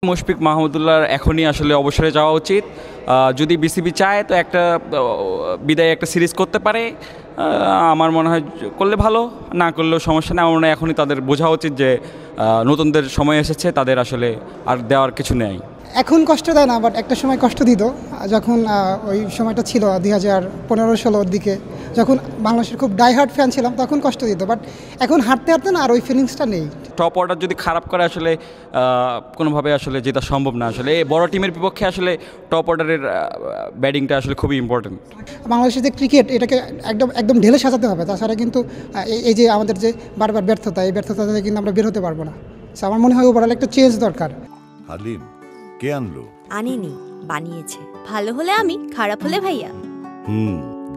মুশফিক মাহমুদুল্লাহর এখনই আসলে অবসরে যাওয়া উচিত। যদি বিসিবি চায় তো একটা বিদায় একটা সিরিজ করতে পারে, আমার মনে হয় করলে ভালো, না করলেও সমস্যা নেই। আমার মনে হয় এখনই তাদের বোঝা উচিত যে নতুনদের সময় এসেছে, তাদের আসলে আর দেওয়ার কিছু নেই। এখন কষ্ট দেয় না, বাট একটা সময় কষ্ট দিত যখন ওই সময়টা ছিল 2015-16 দিকে, যখন বাংলাদেশের খুব ডাইহার্ড ফ্যান ছিলাম তখন কষ্ট দিত, বাট এখন হাঁটতে হাঁটতে না আর ওই ফিলিংসটা নেই। টপ অর্ডার যদি খারাপ করে আসলে কোনোভাবে আসলে জেতা সম্ভব না। আসলে এই বড় টিমের বিপক্ষে আসলে টপ অর্ডারের ব্যাটিংটা আসলে খুবই ইম্পর্টেন্ট। বাংলাদেশের যে ক্রিকেট, এটাকে একদম একদম ঢেলে সাজাতে হবে, তাছাড়া কিন্তু এই যে আমাদের যে বারবার ব্যর্থতা, এই ব্যর্থতা থেকে কিন্তু আমরা বের হতে পারবো না। আমার মনে হয় ওভারঅল একটা চেঞ্জ দরকার। হালিম কে আনলো? আনেনি, বানিয়েছে। ভালো হলে আমি, খারাপ হলে ভাইয়া।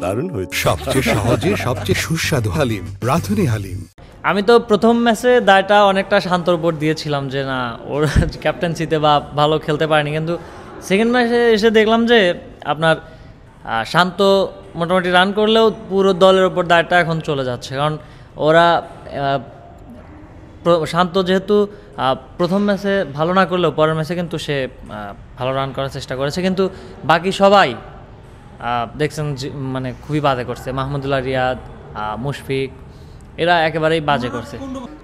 দারুণ হয়েছে। সবচেয়ে সহজে সবচেয়ে সুস্বাদু হালিম, রাঁধুনি হালিম। আমি তো প্রথম ম্যাচে দায়টা অনেকটা শান্তর উপর দিয়েছিলাম যে না, ওর ক্যাপ্টেন্সিতে বা ভালো খেলতে পারেনি, কিন্তু সেকেন্ড ম্যাচে এসে দেখলাম যে আপনার শান্ত মোটামুটি রান করলেও পুরো দলের ওপর দায়টা এখন চলে যাচ্ছে। কারণ ওরা শান্ত যেহেতু প্রথম ম্যাচে ভালো না করলেও পরের ম্যাচে কিন্তু সে ভালো রান করার চেষ্টা করেছে, কিন্তু বাকি সবাই দেখছেন মানে খুবই বাজে করছে। মাহমুদুল্লাহ রিয়াদ, মুশফিক, এরা একেবারেই বাজে করছে।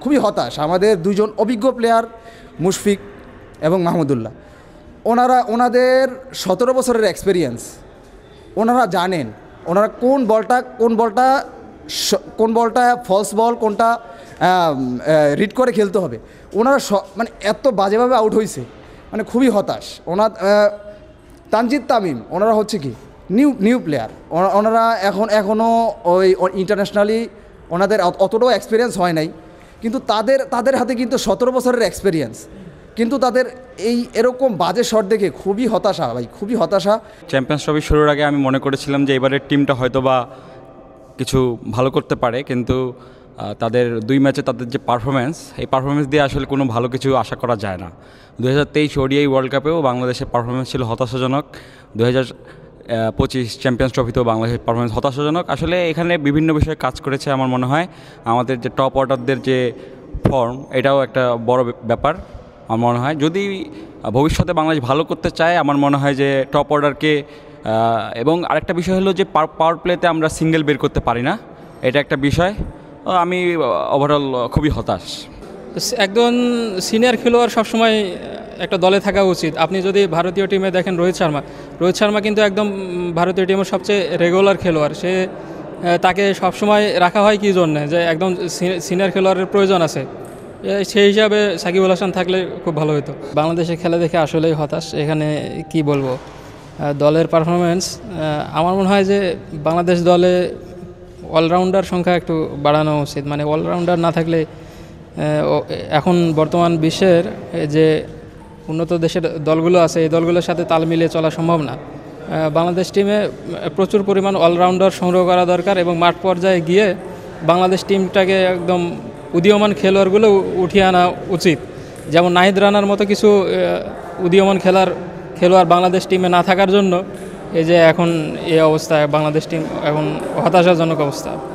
খুবই হতাশ আমাদের দুজন অভিজ্ঞ প্লেয়ার মুশফিক এবং মাহমুদুল্লাহ। ওনাদের 17 বছরের এক্সপিরিয়েন্স, ওনারা জানেন ওনারা কোন বলটা ফলস বল, কোনটা রিড করে খেলতে হবে। ওনারা মানে এত বাজেভাবে আউট হয়েছে, মানে খুবই হতাশ। তানজিদ তামিম, ওনারা হচ্ছে কি নিউ প্লেয়ার, ওনারা এখনও ওই ইন্টারন্যাশনালি ওনাদের অতটাও এক্সপিরিয়েন্স হয় নাই, কিন্তু তাদের হাতে কিন্তু 17 বছরের এক্সপিরিয়েন্স, কিন্তু তাদের এরকম বাজে শট দেখে খুবই হতাশা ভাই, খুবই হতাশা। চ্যাম্পিয়ন্স ট্রফি শুরুর আগে আমি মনে করেছিলাম যে এবারের টিমটা হয়তো বা কিছু ভালো করতে পারে, কিন্তু তাদের 2 ম্যাচে তাদের যে পারফরমেন্স, এই পারফরমেন্স দিয়ে আসলে কোনো ভালো কিছু আশা করা যায় না। 2023 ওডিআই ওয়ার্ল্ড কাপেও বাংলাদেশের পারফরমেন্স ছিল হতাশাজনক, 2025 চ্যাম্পিয়ন্স ট্রফিতেও বাংলাদেশের পারফরমেন্স হতাশাজনক। আসলে এখানে বিভিন্ন বিষয়ে কাজ করেছে আমার মনে হয়। আমাদের যে টপ অর্ডারদের যে ফর্ম, এটাও একটা বড় ব্যাপার আমার মনে হয়। যদি ভবিষ্যতে বাংলাদেশ ভালো করতে চায়, আমার মনে হয় যে টপ অর্ডারকে, এবং আরেকটা বিষয় হলো যে পাওয়ার প্লেতে আমরা সিঙ্গেল বের করতে পারি না, এটা একটা বিষয়। আমি ওভারঅল খুবই হতাশ। একজন সিনিয়র খেলোয়াড় সবসময় একটা দলে থাকা উচিত। আপনি যদি ভারতীয় টিমে দেখেন রোহিত শর্মা কিন্তু একদম ভারতীয় টিমের সবচেয়ে রেগুলার খেলোয়াড়। তাকে সবসময় রাখা হয় কী জন্যে, যে একদম সিনিয়র খেলোয়াড়ের প্রয়োজন আছে, সেই হিসাবে সাকিবুল হাসান থাকলে খুব ভালো হতো। বাংলাদেশের খেলা দেখে আসলেই হতাশ। এখানে কি বলবো, দলের পারফরমেন্স, আমার মনে হয় যে বাংলাদেশ দলে অলরাউন্ডার সংখ্যা একটু বাড়ানো উচিত। মানে অলরাউন্ডার না থাকলে এখন বর্তমান বিশ্বের যে উন্নত দেশের দলগুলো আছে, এই দলগুলোর সাথে তাল মিলিয়ে চলা সম্ভব না। বাংলাদেশ টিমে প্রচুর পরিমাণ অলরাউন্ডার সংগ্রহ করা দরকার, এবং মাঠ পর্যায়ে গিয়ে বাংলাদেশ টিমটাকে একদম উদীয়মান খেলোয়াড়গুলো উঠিয়ে আনা উচিত। যেমন নাহিদ রানার মতো কিছু উদীয়মান খেলোয়াড় বাংলাদেশ টিমে না থাকার জন্য এই যে এখন এই অবস্থায় বাংলাদেশ টিম এখন হতাশাজনক অবস্থা।